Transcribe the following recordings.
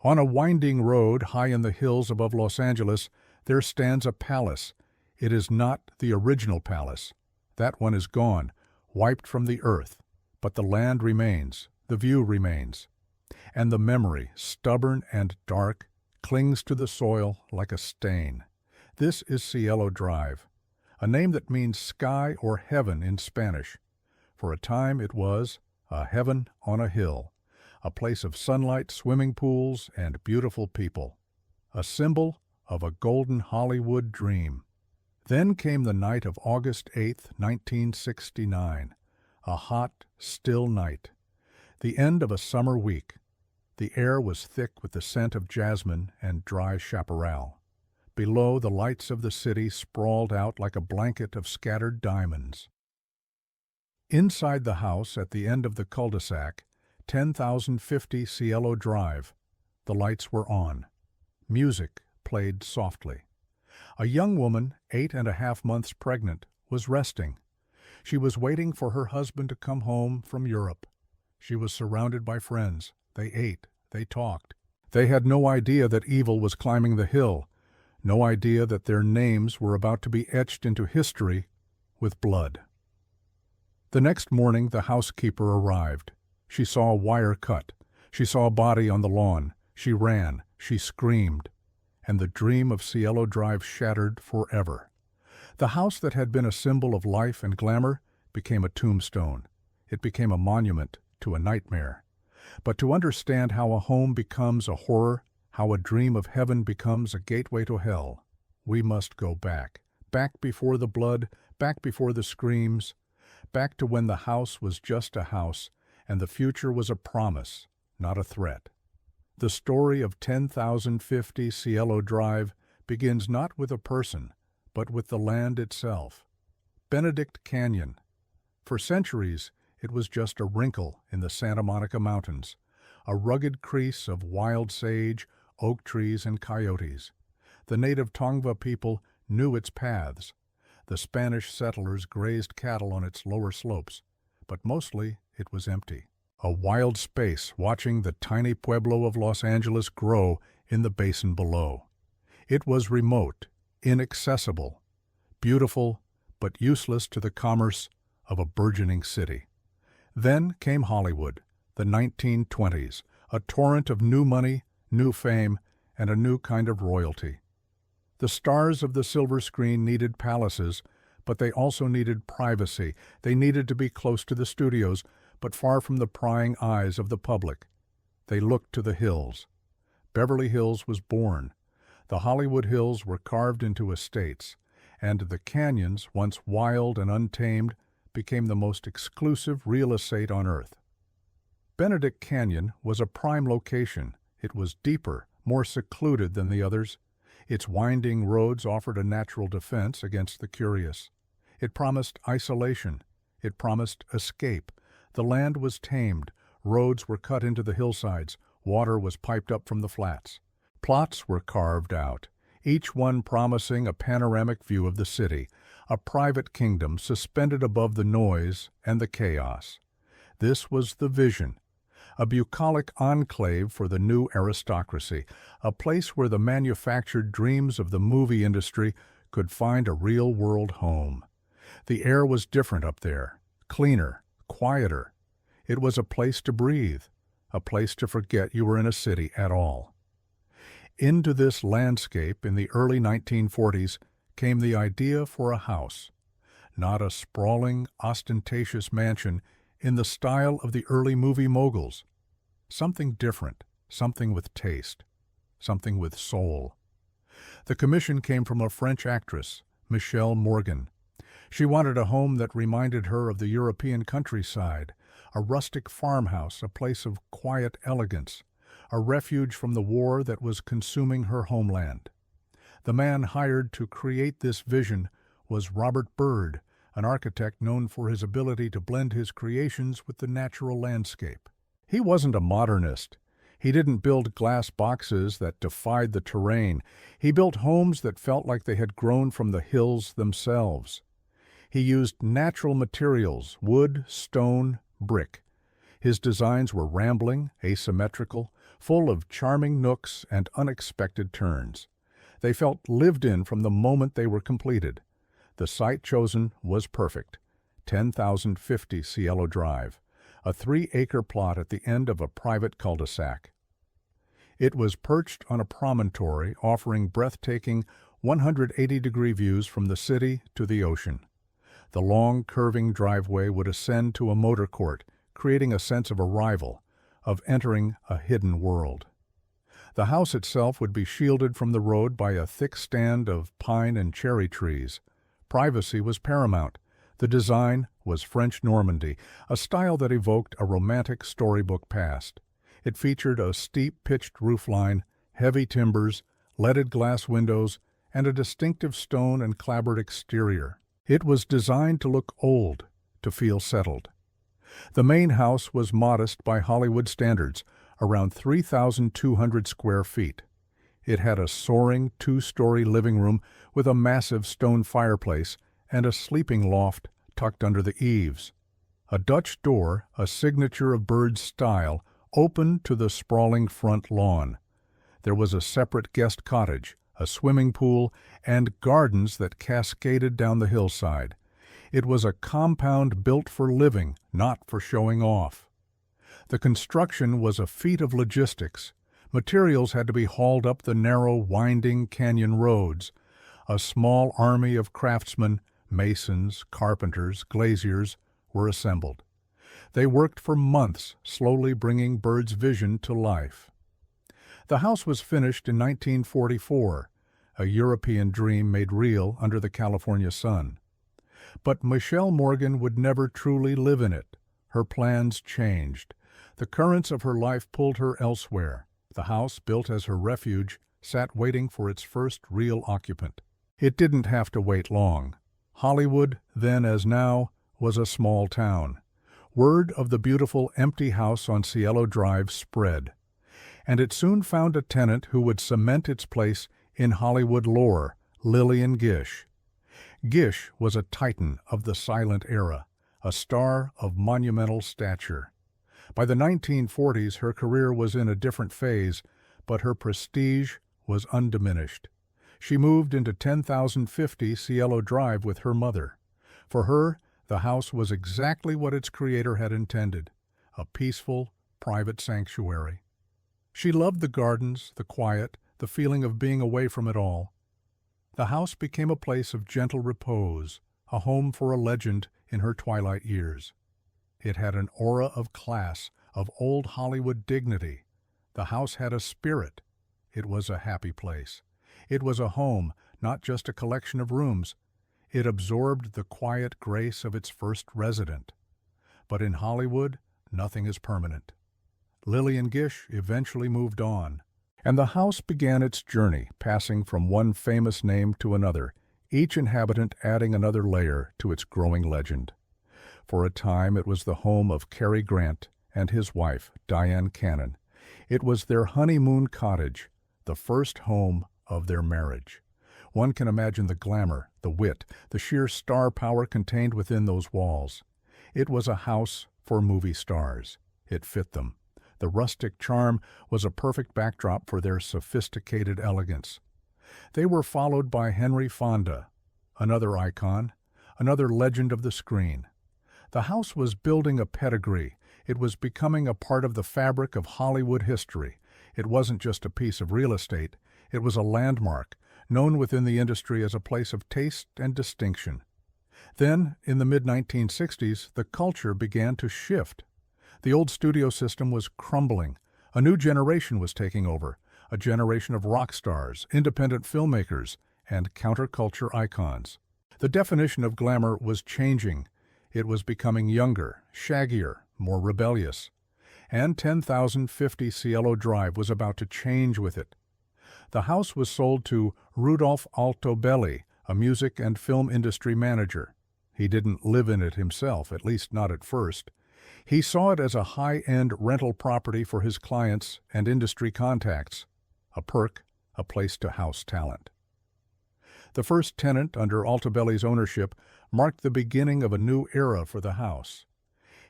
On a winding road high in the hills above Los Angeles, there stands a palace. It is not the original palace. That one is gone, wiped from the earth. But the land remains, the view remains. And the memory, stubborn and dark, clings to the soil like a stain. This is Cielo Drive, a name that means sky or heaven in Spanish. For a time it was a heaven on a hill, a place of sunlight, swimming pools, and beautiful people, a symbol of a golden Hollywood dream. Then came the night of August 8, 1969, a hot, still night, the end of a summer week. The air was thick with the scent of jasmine and dry chaparral. Below, the lights of the city sprawled out like a blanket of scattered diamonds. Inside the house at the end of the cul-de-sac, 10,050 Cielo Drive, the lights were on. Music played softly. A young woman, 8.5 months pregnant, was resting. She was waiting for her husband to come home from Europe. She was surrounded by friends. They ate. They talked. They had no idea that evil was climbing the hill, no idea that their names were about to be etched into history with blood. The next morning, the housekeeper arrived. She saw a wire cut. She saw a body on the lawn. She ran. She screamed. And the dream of Cielo Drive shattered forever. The house that had been a symbol of life and glamour became a tombstone. It became a monument to a nightmare. But to understand how a home becomes a horror, how a dream of heaven becomes a gateway to hell, we must go back. Back before the blood, back before the screams, back to when the house was just a house and the future was a promise, not a threat. The story of 10,050 Cielo Drive begins not with a person, but with the land itself. Benedict Canyon. For centuries, it was just a wrinkle in the Santa Monica Mountains, a rugged crease of wild sage, oak trees, and coyotes. The native Tongva people knew its paths. The Spanish settlers grazed cattle on its lower slopes, but mostly it was empty. A wild space watching the tiny pueblo of Los Angeles grow in the basin below. It was remote, inaccessible, beautiful, but useless to the commerce of a burgeoning city. Then came Hollywood, the 1920s, a torrent of new money, new fame, and a new kind of royalty. The stars of the silver screen needed palaces, but they also needed privacy. They needed to be close to the studios, but far from the prying eyes of the public. They looked to the hills. Beverly Hills was born. The Hollywood Hills were carved into estates, and the canyons, once wild and untamed, became the most exclusive real estate on earth. Benedict Canyon was a prime location. It was deeper, more secluded than the others. Its winding roads offered a natural defense against the curious. It promised isolation. It promised escape. The land was tamed. Roads were cut into the hillsides. Water was piped up from the flats. Plots were carved out, each one promising a panoramic view of the city, a private kingdom suspended above the noise and the chaos. This was the vision, a bucolic enclave for the new aristocracy, a place where the manufactured dreams of the movie industry could find a real-world home. The air was different up there, cleaner, quieter. It was a place to breathe, a place to forget you were in a city at all. Into this landscape in the early 1940s came the idea for a house, not a sprawling, ostentatious mansion in the style of the early movie moguls. Something different, something with taste, something with soul. The commission came from a French actress, Michelle Morgan. She wanted a home that reminded her of the European countryside, a rustic farmhouse, a place of quiet elegance, a refuge from the war that was consuming her homeland. The man hired to create this vision was Robert Byrd, an architect known for his ability to blend his creations with the natural landscape. He wasn't a modernist. He didn't build glass boxes that defied the terrain. He built homes that felt like they had grown from the hills themselves. He used natural materials, wood, stone, brick. His designs were rambling, asymmetrical, full of charming nooks and unexpected turns. They felt lived in from the moment they were completed. The site chosen was perfect, 10,050 Cielo Drive, a 3-acre plot at the end of a private cul-de-sac. It was perched on a promontory offering breathtaking 180-degree views from the city to the ocean. The long, curving driveway would ascend to a motor court, creating a sense of arrival, of entering a hidden world. The house itself would be shielded from the road by a thick stand of pine and cherry trees. Privacy was paramount. The design was French Normandy, a style that evoked a romantic storybook past. It featured a steep pitched roofline, heavy timbers, leaded glass windows, and a distinctive stone and clapboard exterior. It was designed to look old, to feel settled. The main house was modest by Hollywood standards, around 3,200 square feet. It had a soaring 2-story living room with a massive stone fireplace and a sleeping loft tucked under the eaves. A Dutch door, a signature of Bird's style, opened to the sprawling front lawn. There was a separate guest cottage, a swimming pool, and gardens that cascaded down the hillside. It was a compound built for living, not for showing off. The construction was a feat of logistics. Materials had to be hauled up the narrow, winding canyon roads. A small army of craftsmen, masons, carpenters, glaziers, were assembled. They worked for months, slowly bringing Bird's vision to life. The house was finished in 1944, a European dream made real under the California sun. But Michelle Morgan would never truly live in it. Her plans changed. The currents of her life pulled her elsewhere. The house, built as her refuge, sat waiting for its first real occupant. It didn't have to wait long. Hollywood, then as now, was a small town. Word of the beautiful empty house on Cielo Drive spread, and it soon found a tenant who would cement its place in Hollywood lore, Lillian Gish. Gish was a titan of the silent era, a star of monumental stature. By the 1940s, her career was in a different phase, but her prestige was undiminished. She moved into 10,050 Cielo Drive with her mother. For her, the house was exactly what its creator had intended, a peaceful, private sanctuary. She loved the gardens, the quiet, the feeling of being away from it all. The house became a place of gentle repose, a home for a legend in her twilight years. It had an aura of class, of old Hollywood dignity. The house had a spirit. It was a happy place. It was a home, not just a collection of rooms. It absorbed the quiet grace of its first resident. But in Hollywood, nothing is permanent. Lillian Gish eventually moved on, and the house began its journey, passing from one famous name to another, each inhabitant adding another layer to its growing legend. For a time, it was the home of Cary Grant and his wife, Diane Cannon. It was their honeymoon cottage, the first home of their marriage. One can imagine the glamour, the wit, the sheer star power contained within those walls. It was a house for movie stars. It fit them. The rustic charm was a perfect backdrop for their sophisticated elegance. They were followed by Henry Fonda, another icon, another legend of the screen. The house was building a pedigree. It was becoming a part of the fabric of Hollywood history. It wasn't just a piece of real estate. It was a landmark, known within the industry as a place of taste and distinction. Then, in the mid-1960s, the culture began to shift. The old studio system was crumbling. A new generation was taking over, a generation of rock stars, independent filmmakers, and counterculture icons. The definition of glamour was changing. It was becoming younger, shaggier, more rebellious. And 10,050 Cielo Drive was about to change with it. The house was sold to Rudolph Altobelli, a music and film industry manager. He didn't live in it himself, at least not at first. He saw it as a high-end rental property for his clients and industry contacts, a perk, a place to house talent. The first tenant under Altobelli's ownership marked the beginning of a new era for the house.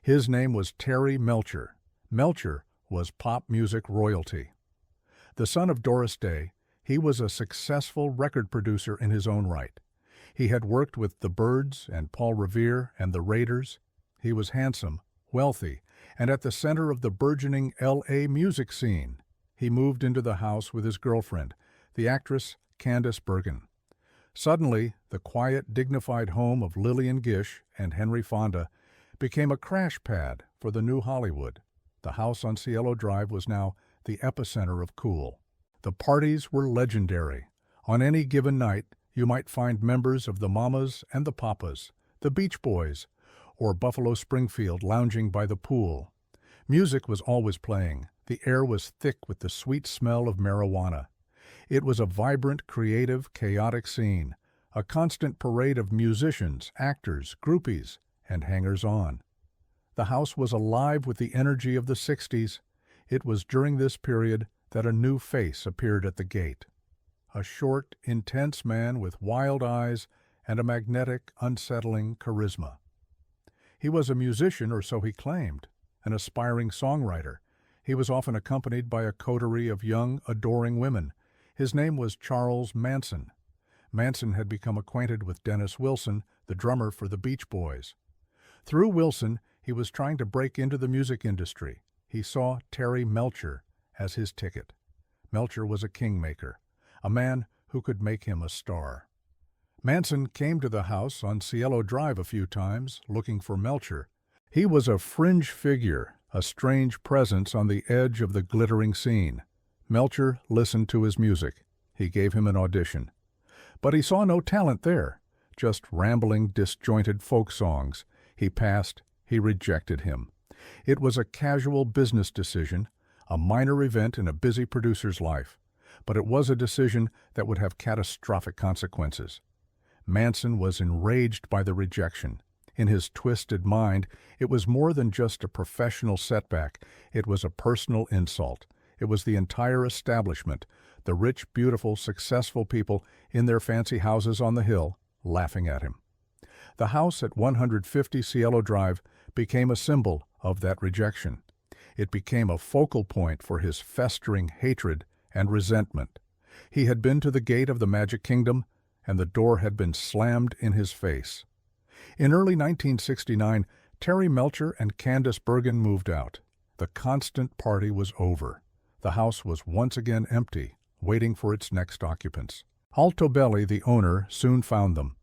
His name was Terry Melcher. Melcher was pop music royalty. The son of Doris Day, he was a successful record producer in his own right. He had worked with the Byrds and Paul Revere and the Raiders. He was handsome, wealthy, and at the center of the burgeoning L.A. music scene. He moved into the house with his girlfriend, the actress Candice Bergen. Suddenly, the quiet, dignified home of Lillian Gish and Henry Fonda became a crash pad for the new Hollywood. The house on Cielo Drive was now the epicenter of cool. The parties were legendary. On any given night, you might find members of the Mamas and the Papas, the Beach Boys, or Buffalo Springfield lounging by the pool. Music was always playing. The air was thick with the sweet smell of marijuana. It was a vibrant, creative, chaotic scene, a constant parade of musicians, actors, groupies, and hangers-on. The house was alive with the energy of the 60s. It was during this period that a new face appeared at the gate. A short, intense man with wild eyes and a magnetic, unsettling charisma. He was a musician, or so he claimed, an aspiring songwriter. He was often accompanied by a coterie of young, adoring women. His name was Charles Manson. Manson had become acquainted with Dennis Wilson, the drummer for the Beach Boys. Through Wilson, he was trying to break into the music industry. He saw Terry Melcher as his ticket. Melcher was a kingmaker, a man who could make him a star. Manson came to the house on Cielo Drive a few times, looking for Melcher. He was a fringe figure, a strange presence on the edge of the glittering scene. Melcher listened to his music. He gave him an audition. But he saw no talent there, just rambling, disjointed folk songs. He passed, he rejected him. It was a casual business decision, a minor event in a busy producer's life, but it was a decision that would have catastrophic consequences. Manson was enraged by the rejection. In his twisted mind, it was more than just a professional setback. It was a personal insult. It was the entire establishment, the rich, beautiful, successful people in their fancy houses on the hill, laughing at him. The house at 150 Cielo Drive became a symbol of that rejection. It became a focal point for his festering hatred and resentment. He had been to the gate of the Magic Kingdom, and the door had been slammed in his face. In early 1969, Terry Melcher and Candice Bergen moved out. The constant party was over. The house was once again empty, waiting for its next occupants. Alto Belli, the owner, soon found them.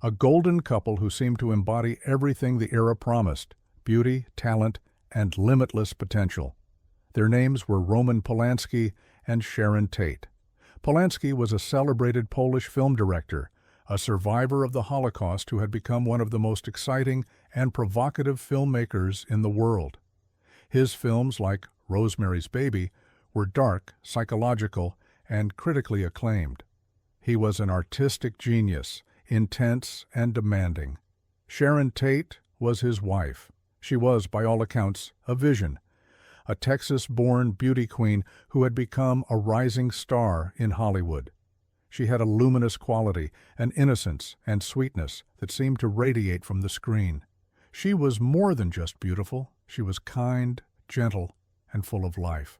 A golden couple who seemed to embody everything the era promised: beauty, talent, and limitless potential. Their names were Roman Polanski and Sharon Tate. Polanski was a celebrated Polish film director, a survivor of the Holocaust who had become one of the most exciting and provocative filmmakers in the world. His films, like Rosemary's Baby, were dark, psychological, and critically acclaimed. He was an artistic genius, intense and demanding. Sharon Tate was his wife. She was, by all accounts, a vision, a Texas-born beauty queen who had become a rising star in Hollywood. She had a luminous quality, an innocence and sweetness that seemed to radiate from the screen. She was more than just beautiful. She was kind, gentle, and full of life.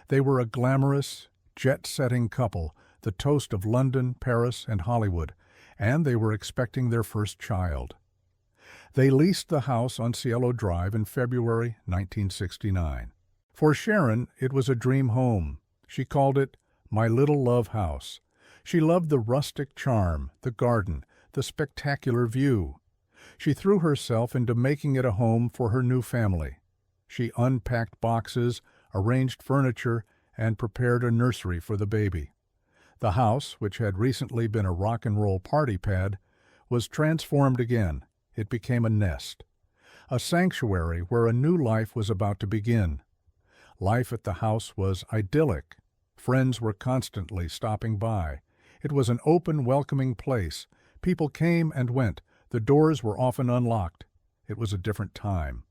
They were a glamorous, jet-setting couple, the toast of London, Paris, and Hollywood, and they were expecting their first child. They leased the house on Cielo Drive in February 1969. For Sharon, it was a dream home. She called it "My Little Love House." She loved the rustic charm, the garden, the spectacular view. She threw herself into making it a home for her new family. She unpacked boxes, arranged furniture, and prepared a nursery for the baby. The house, which had recently been a rock and roll party pad, was transformed again. It became a nest, a sanctuary where a new life was about to begin. Life at the house was idyllic. Friends were constantly stopping by. It was an open, welcoming place. People came and went. The doors were often unlocked. It was a different time,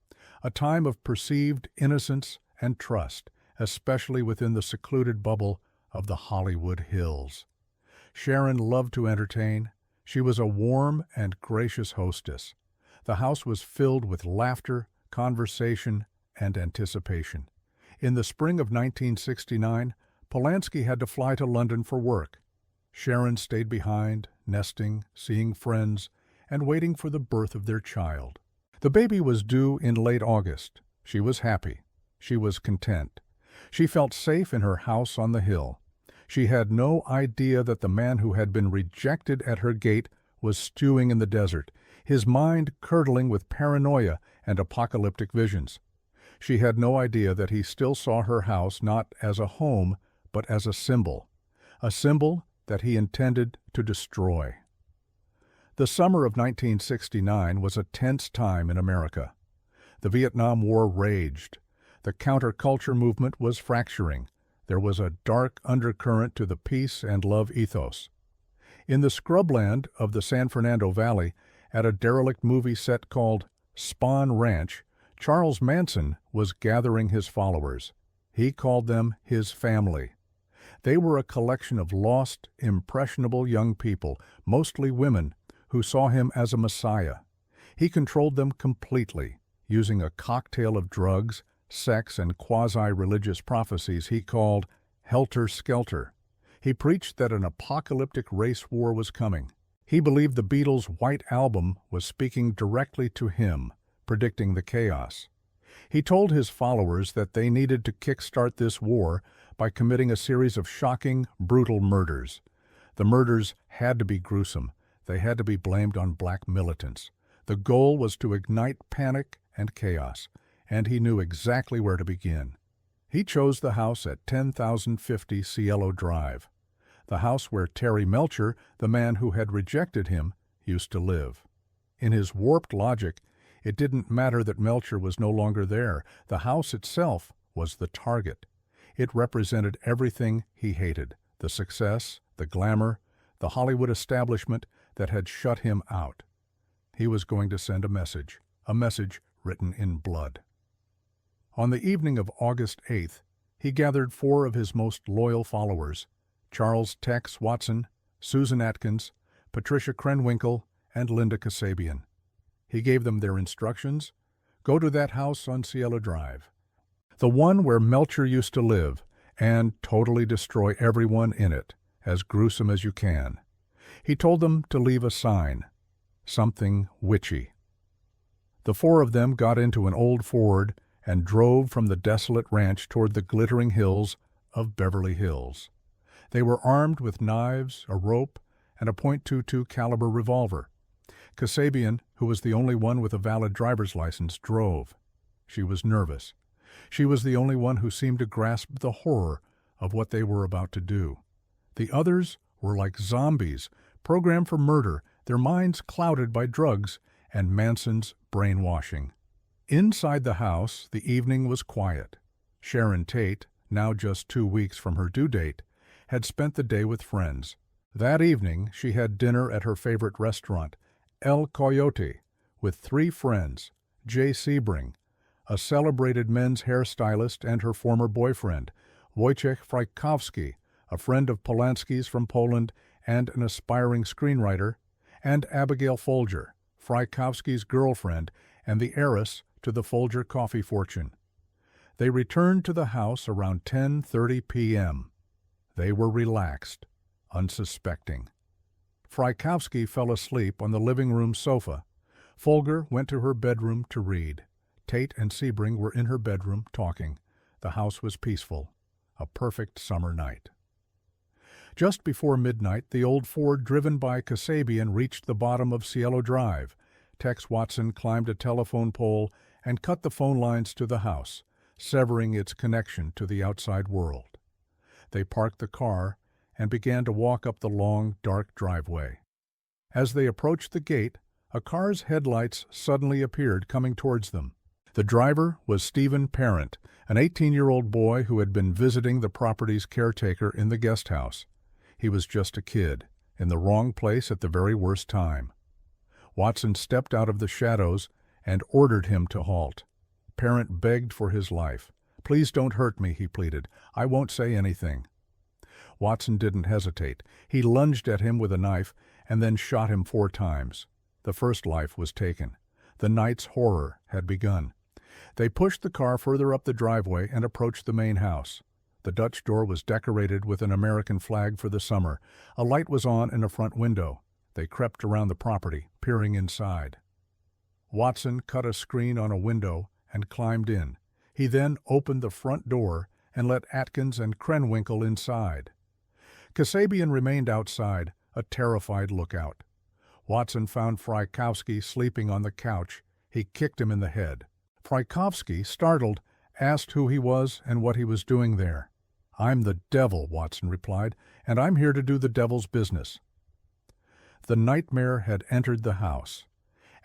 a time of perceived innocence and trust, especially within the secluded bubble of the Hollywood Hills. Sharon loved to entertain. She was a warm and gracious hostess. The house was filled with laughter, conversation, and anticipation. In the spring of 1969, Polanski had to fly to London for work. Sharon stayed behind, nesting, seeing friends, and waiting for the birth of their child. The baby was due in late August. She was happy. She was content. She felt safe in her house on the hill. She had no idea that the man who had been rejected at her gate was stewing in the desert, his mind curdling with paranoia and apocalyptic visions. She had no idea that he still saw her house not as a home, but as a symbol that he intended to destroy. The summer of 1969 was a tense time in America. The Vietnam War raged. The counterculture movement was fracturing. There was a dark undercurrent to the peace and love ethos. In the scrubland of the San Fernando Valley, at a derelict movie set called Spawn Ranch, Charles Manson was gathering his followers. He called them his family. They were a collection of lost, impressionable young people, mostly women, who saw him as a messiah. He controlled them completely, using a cocktail of drugs, sex, and quasi-religious prophecies he called helter-skelter. He preached that an apocalyptic race war was coming. He believed the Beatles' White Album was speaking directly to him, predicting the chaos. He told his followers that they needed to kickstart this war by committing a series of shocking, brutal murders. The murders had to be gruesome. They had to be blamed on black militants. The goal was to ignite panic and chaos, and he knew exactly where to begin. He chose the house at 10,050 Cielo Drive, the house where Terry Melcher, the man who had rejected him, used to live. In his warped logic, it didn't matter that Melcher was no longer there. The house itself was the target. It represented everything he hated: the success, the glamour, the Hollywood establishment that had shut him out. He was going to send a message written in blood. On the evening of August 8th, he gathered 4 of his most loyal followers: Charles Tex Watson, Susan Atkins, Patricia Krenwinkel, and Linda Kasabian. He gave them their instructions: go to that house on Cielo Drive, the one where Melcher used to live, and totally destroy everyone in it, as gruesome as you can. He told them to leave a sign, something witchy. The 4 of them got into an old Ford and drove from the desolate ranch toward the glittering hills of Beverly Hills. They were armed with knives, a rope, and a .22 caliber revolver. Kasabian, who was the only one with a valid driver's license, drove. She was nervous. She was the only one who seemed to grasp the horror of what they were about to do. The others were like zombies, programmed for murder, their minds clouded by drugs and Manson's brainwashing. Inside the house, the evening was quiet. Sharon Tate, now just 2 weeks from her due date, had spent the day with friends. That evening, she had dinner at her favorite restaurant, El Coyote, with 3 friends: Jay Sebring, a celebrated men's hairstylist, and her former boyfriend, Wojciech Frykowski, a friend of Polanski's from Poland and an aspiring screenwriter, and Abigail Folger, Frykowski's girlfriend and the heiress to the Folger coffee fortune. They returned to the house around 10:30 p.m. They were relaxed, unsuspecting. Frykowski fell asleep on the living room sofa. Folger went to her bedroom to read. Tate and Sebring were in her bedroom talking. The house was peaceful, a perfect summer night. Just before midnight, the old Ford driven by Kasabian reached the bottom of Cielo Drive. Tex Watson climbed a telephone pole and cut the phone lines to the house, severing its connection to the outside world. They parked the car and began to walk up the long, dark driveway. As they approached the gate, a car's headlights suddenly appeared coming towards them. The driver was Stephen Parent, an 18-year-old boy who had been visiting the property's caretaker in the guest house. He was just a kid, in the wrong place at the very worst time. Watson stepped out of the shadows and ordered him to halt. Parent begged for his life. "Please don't hurt me," he pleaded. "I won't say anything." Watson didn't hesitate. He lunged at him with a knife and then shot him 4 times. The first life was taken. The night's horror had begun. They pushed the car further up the driveway and approached the main house. The Dutch door was decorated with an American flag for the summer. A light was on in a front window. They crept around the property, peering inside. Watson cut a screen on a window and climbed in. He then opened the front door and let Atkins and Krenwinkel inside. Kasabian remained outside, a terrified lookout. Watson found Frykowski sleeping on the couch. He kicked him in the head. Frykowski, startled, asked who he was and what he was doing there. "I'm the devil," Watson replied, "and I'm here to do the devil's business." The nightmare had entered the house.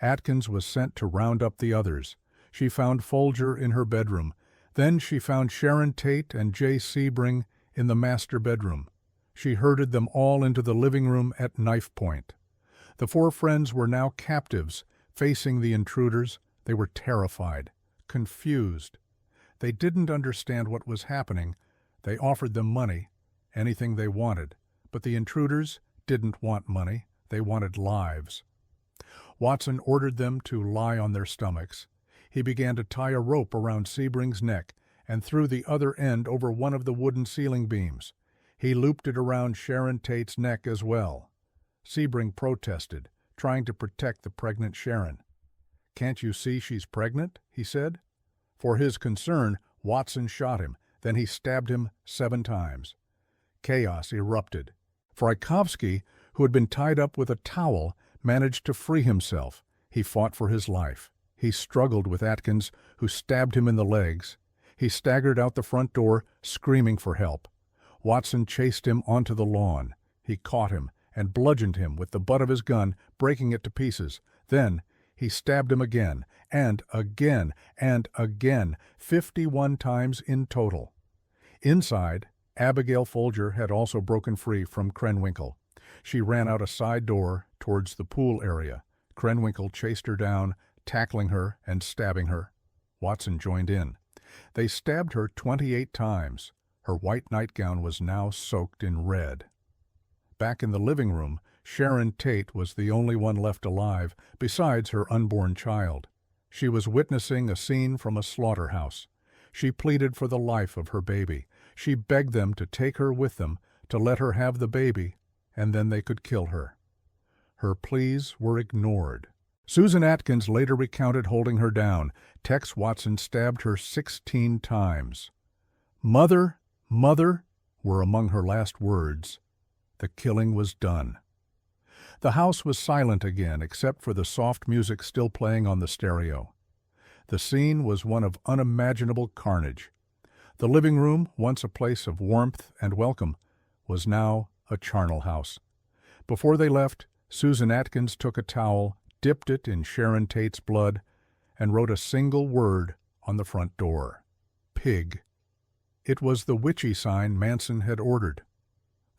Atkins was sent to round up the others. She found Folger in her bedroom. Then she found Sharon Tate and Jay Sebring in the master bedroom. She herded them all into the living room at knife point. The four friends were now captives, facing the intruders. They were terrified, confused. They didn't understand what was happening. They offered them money, anything they wanted. But the intruders didn't want money. They wanted lives. Watson ordered them to lie on their stomachs. He began to tie a rope around Sebring's neck and threw the other end over one of the wooden ceiling beams. He looped it around Sharon Tate's neck as well. Sebring protested, trying to protect the pregnant Sharon. "Can't you see she's pregnant?" he said. For his concern, Watson shot him. Then he stabbed him 7 times. Chaos erupted. Frykowski, who had been tied up with a towel, managed to free himself. He fought for his life. He struggled with Atkins, who stabbed him in the legs. He staggered out the front door, screaming for help. Watson chased him onto the lawn. He caught him and bludgeoned him with the butt of his gun, breaking it to pieces. Then he stabbed him again, and again, and again, 51 times in total. Inside, Abigail Folger had also broken free from Krenwinkel. She ran out a side door towards the pool area. Krenwinkel chased her down, tackling her and stabbing her. Watson joined in. They stabbed her 28 times. Her white nightgown was now soaked in red. Back in the living room, Sharon Tate was the only one left alive, besides her unborn child. She was witnessing a scene from a slaughterhouse. She pleaded for the life of her baby. She begged them to take her with them, to let her have the baby, and then they could kill her. Her pleas were ignored. Susan Atkins later recounted holding her down. Tex Watson stabbed her 16 times. "Mother, mother," were among her last words. The killing was done. The house was silent again, except for the soft music still playing on the stereo. The scene was one of unimaginable carnage. The living room, once a place of warmth and welcome, was now a charnel house. Before they left, Susan Atkins took a towel, dipped it in Sharon Tate's blood, and wrote a single word on the front door: "Pig." It was the witchy sign Manson had ordered.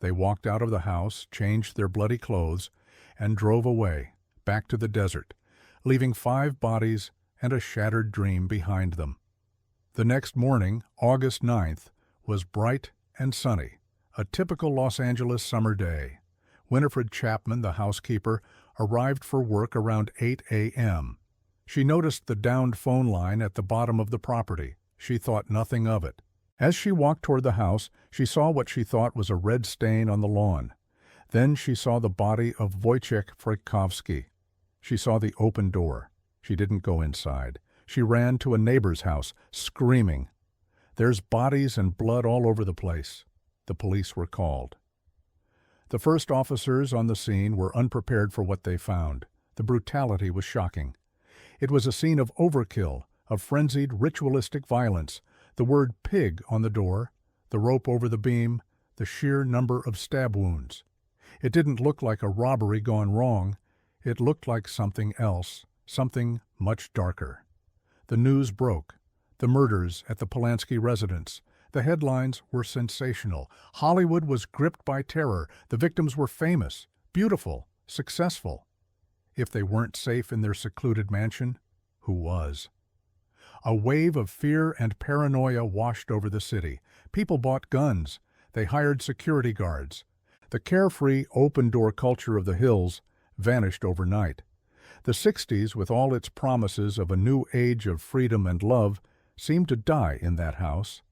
They walked out of the house, changed their bloody clothes, and drove away, back to the desert, leaving 5 bodies and a shattered dream behind them. The next morning, August 9th, was bright and sunny, a typical Los Angeles summer day. Winifred Chapman, the housekeeper, arrived for work around 8 a.m. She noticed the downed phone line at the bottom of the property. She thought nothing of it. As she walked toward the house, she saw what she thought was a red stain on the lawn. Then she saw the body of Wojciech Frykowski. She saw the open door. She didn't go inside. She ran to a neighbor's house, screaming. "There's bodies and blood all over the place." The police were called. The first officers on the scene were unprepared for what they found. The brutality was shocking. It was a scene of overkill, of frenzied ritualistic violence. The word "pig" on the door, the rope over the beam, the sheer number of stab wounds. It didn't look like a robbery gone wrong. It looked like something else, something much darker. The news broke. The murders at the Polanski residence. The headlines were sensational. Hollywood was gripped by terror. The victims were famous, beautiful, successful. If they weren't safe in their secluded mansion, who was? A wave of fear and paranoia washed over the city. People bought guns. They hired security guards. The carefree, open-door culture of the hills vanished overnight. The 60s, with all its promises of a new age of freedom and love, seemed to die in that house.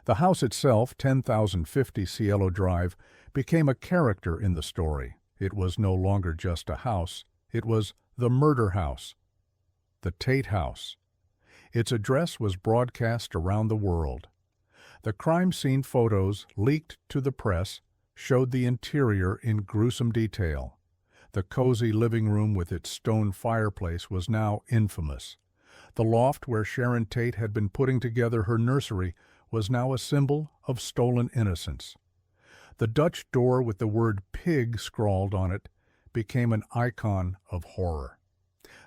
The house itself, 10,050 Cielo Drive, became a character in the story. It was no longer just a house. It was the murder house, the Tate house. Its address was broadcast around the world. The crime scene photos, leaked to the press, showed the interior in gruesome detail. The cozy living room with its stone fireplace was now infamous. The loft where Sharon Tate had been putting together her nursery was now a symbol of stolen innocence. The Dutch door with the word pig scrawled on it became an icon of horror.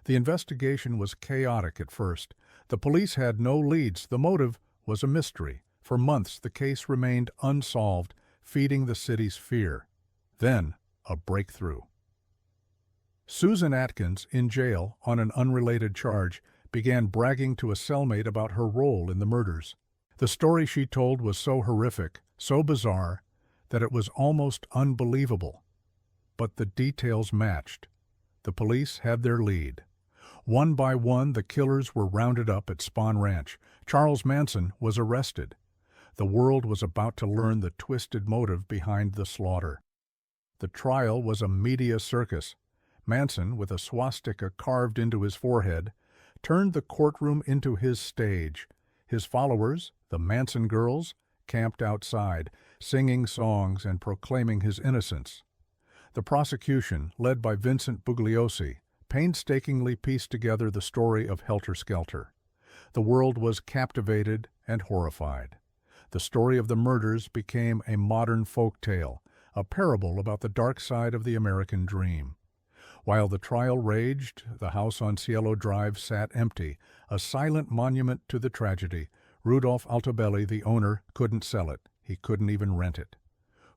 The investigation was chaotic at first. The police had no leads. The motive was a mystery. For months, the case remained unsolved, feeding the city's fear. Then, a breakthrough. Susan Atkins, in jail on an unrelated charge, began bragging to a cellmate about her role in the murders. The story she told was so horrific, so bizarre, that it was almost unbelievable. But the details matched. The police had their lead. One by one, the killers were rounded up at Spahn Ranch. Charles Manson was arrested. The world was about to learn the twisted motive behind the slaughter. The trial was a media circus. Manson, with a swastika carved into his forehead, turned the courtroom into his stage. His followers, the Manson girls, camped outside, singing songs and proclaiming his innocence. The prosecution, led by Vincent Bugliosi, painstakingly pieced together the story of Helter Skelter. The world was captivated and horrified. The story of the murders became a modern folk tale, a parable about the dark side of the American dream. While the trial raged, the house on Cielo Drive sat empty, a silent monument to the tragedy. Rudolph Altobelli, the owner, couldn't sell it. He couldn't even rent it.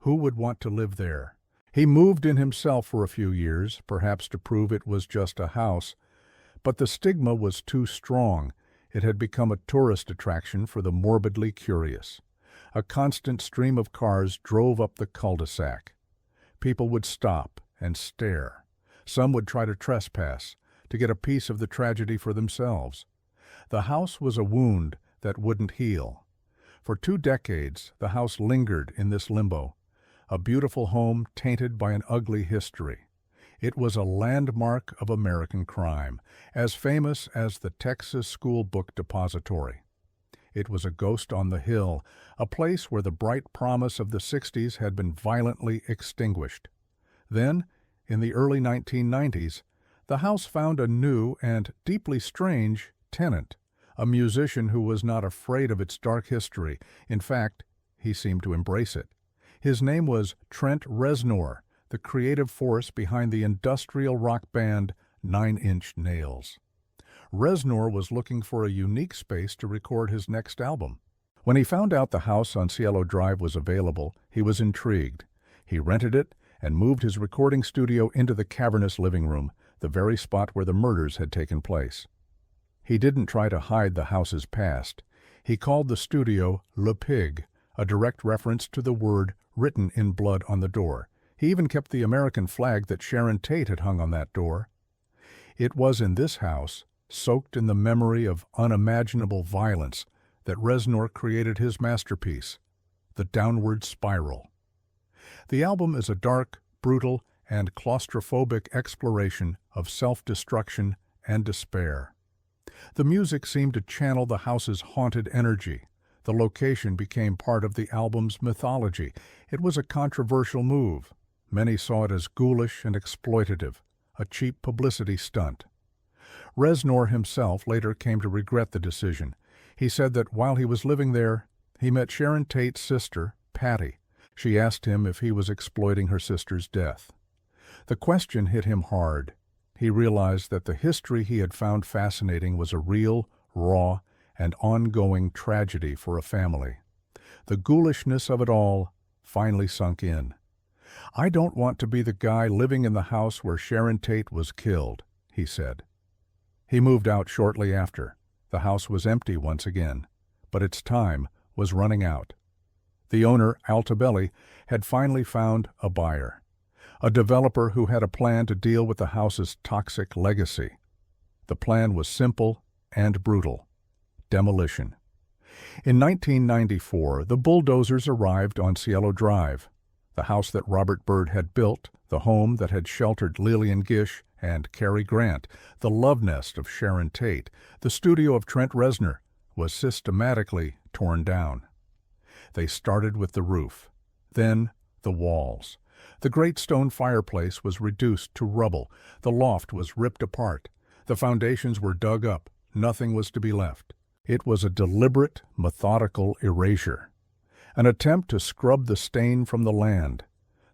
Who would want to live there? He moved in himself for a few years, perhaps to prove it was just a house. But the stigma was too strong. It had become a tourist attraction for the morbidly curious. A constant stream of cars drove up the cul-de-sac. People would stop and stare. Some would try to trespass, to get a piece of the tragedy for themselves. The house was a wound that wouldn't heal. For 2 decades, the house lingered in this limbo, a beautiful home tainted by an ugly history. It was a landmark of American crime, as famous as the Texas School Book Depository. It was a ghost on the hill, a place where the bright promise of the 60s had been violently extinguished. Then, in the early 1990s, the house found a new and deeply strange tenant, a musician who was not afraid of its dark history. In fact, he seemed to embrace it. His name was Trent Reznor, the creative force behind the industrial rock band 9 Inch Nails. Reznor was looking for a unique space to record his next album. When he found out the house on Cielo Drive was available, he was intrigued. He rented it and moved his recording studio into the cavernous living room, the very spot where the murders had taken place. He didn't try to hide the house's past. He called the studio Le Pig, a direct reference to the word written in blood on the door. He even kept the American flag that Sharon Tate had hung on that door. It was in this house, soaked in the memory of unimaginable violence, that Reznor created his masterpiece, The Downward Spiral. The album is a dark, brutal, and claustrophobic exploration of self-destruction and despair. The music seemed to channel the house's haunted energy. The location became part of the album's mythology. It was a controversial move. Many saw it as ghoulish and exploitative, a cheap publicity stunt. Reznor himself later came to regret the decision. He said that while he was living there, he met Sharon Tate's sister, Patty. She asked him if he was exploiting her sister's death. The question hit him hard. He realized that the history he had found fascinating was a real, raw, and ongoing tragedy for a family. The ghoulishness of it all finally sunk in. "I don't want to be the guy living in the house where Sharon Tate was killed," he said. He moved out shortly after. The house was empty once again, but its time was running out. The owner, Altobelli, had finally found a buyer. a developer who had a plan to deal with the house's toxic legacy. The plan was simple and brutal: demolition. In 1994, the bulldozers arrived on Cielo Drive, the house that Robert Byrd had built, the home that had sheltered Lillian Gish and Cary Grant, the love nest of Sharon Tate, the studio of Trent Reznor, was systematically torn down. They started with the roof, then the walls. The great stone fireplace was reduced to rubble. The loft was ripped apart. The foundations were dug up. Nothing was to be left. It was a deliberate, methodical erasure, an attempt to scrub the stain from the land.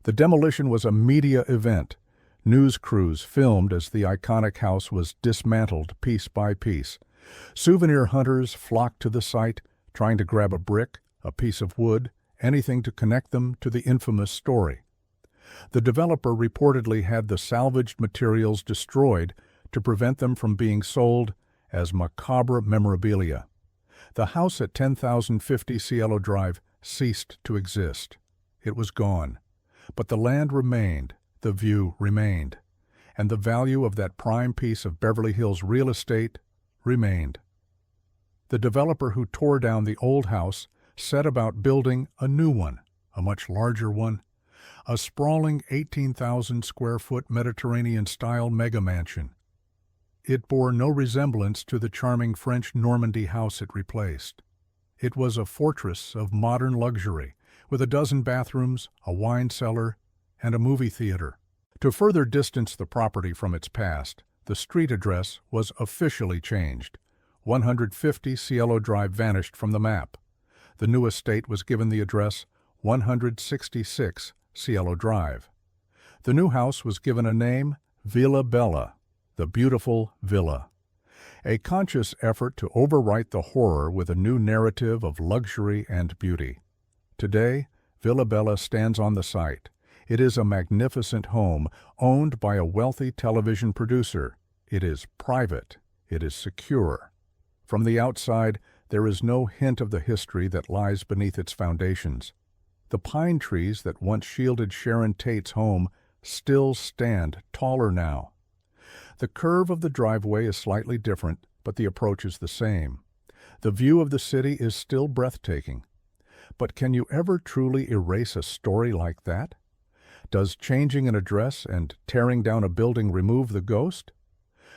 The demolition was a media event. News crews filmed as the iconic house was dismantled piece by piece. Souvenir hunters flocked to the site, trying to grab a brick, a piece of wood, anything to connect them to the infamous story. The developer reportedly had the salvaged materials destroyed to prevent them from being sold as macabre memorabilia. The house at 10,050 Cielo Drive ceased to exist. It was gone. But the land remained, the view remained, and the value of that prime piece of Beverly Hills real estate remained. The developer who tore down the old house set about building a new one, a much larger one, a sprawling 18,000-square-foot Mediterranean-style mega-mansion. It bore no resemblance to the charming French Normandy house it replaced. It was a fortress of modern luxury, with a dozen bathrooms, a wine cellar, and a movie theater. To further distance the property from its past, the street address was officially changed. 150 Cielo Drive vanished from the map. The new estate was given the address 166 Cielo Drive. The new house was given a name, Villa Bella, the beautiful villa. A conscious effort to overwrite the horror with a new narrative of luxury and beauty. Today, Villa Bella stands on the site. It is a magnificent home owned by a wealthy television producer. It is private. It is secure. From the outside, there is no hint of the history that lies beneath its foundations. The pine trees that once shielded Sharon Tate's home still stand taller now. The curve of the driveway is slightly different, but the approach is the same. The view of the city is still breathtaking. But can you ever truly erase a story like that? Does changing an address and tearing down a building remove the ghost?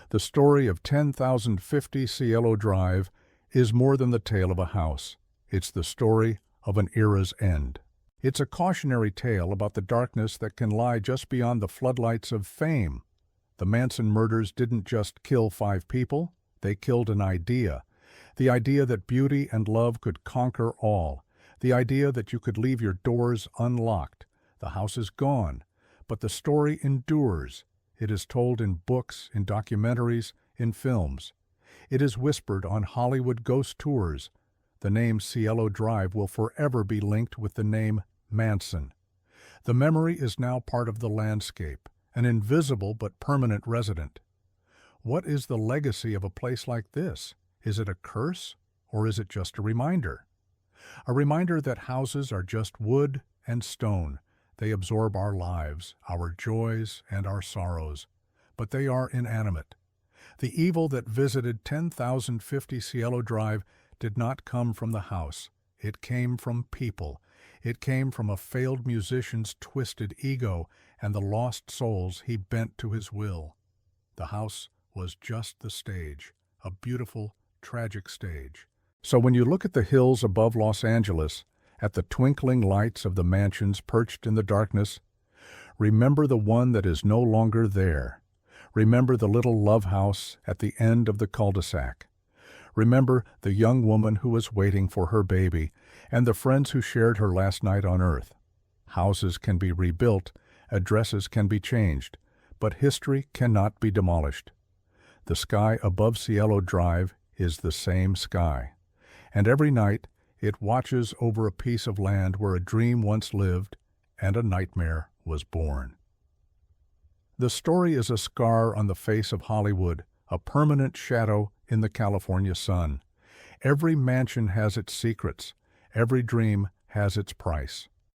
The story of 10,050 Cielo Drive is more than the tale of a house. It's the story of an era's end. It's a cautionary tale about the darkness that can lie just beyond the floodlights of fame. The Manson murders didn't just kill 5 people, they killed an idea. The idea that beauty and love could conquer all. The idea that you could leave your doors unlocked. The house is gone, but the story endures. It is told in books, in documentaries, in films. It is whispered on Hollywood ghost tours. The name Cielo Drive will forever be linked with the name Manson. The memory is now part of the landscape, an invisible but permanent resident. What is the legacy of a place like this? Is it a curse, or is it just a reminder? A reminder that houses are just wood and stone. They absorb our lives, our joys, and our sorrows, but they are inanimate. The evil that visited 10,050 Cielo Drive did not come from the house. It came from people. It came from a failed musician's twisted ego and the lost souls he bent to his will. The house was just the stage, a beautiful, tragic stage. So when you look at the hills above Los Angeles, at the twinkling lights of the mansions perched in the darkness, remember the one that is no longer there. Remember the little love house at the end of the cul-de-sac. Remember the young woman who was waiting for her baby and the friends who shared her last night on earth. Houses can be rebuilt, addresses can be changed, but history cannot be demolished. The sky above Cielo Drive is the same sky, and every night it watches over a piece of land where a dream once lived and a nightmare was born. The story is a scar on the face of Hollywood, a permanent shadow in the California sun. Every mansion has its secrets. Every dream has its price.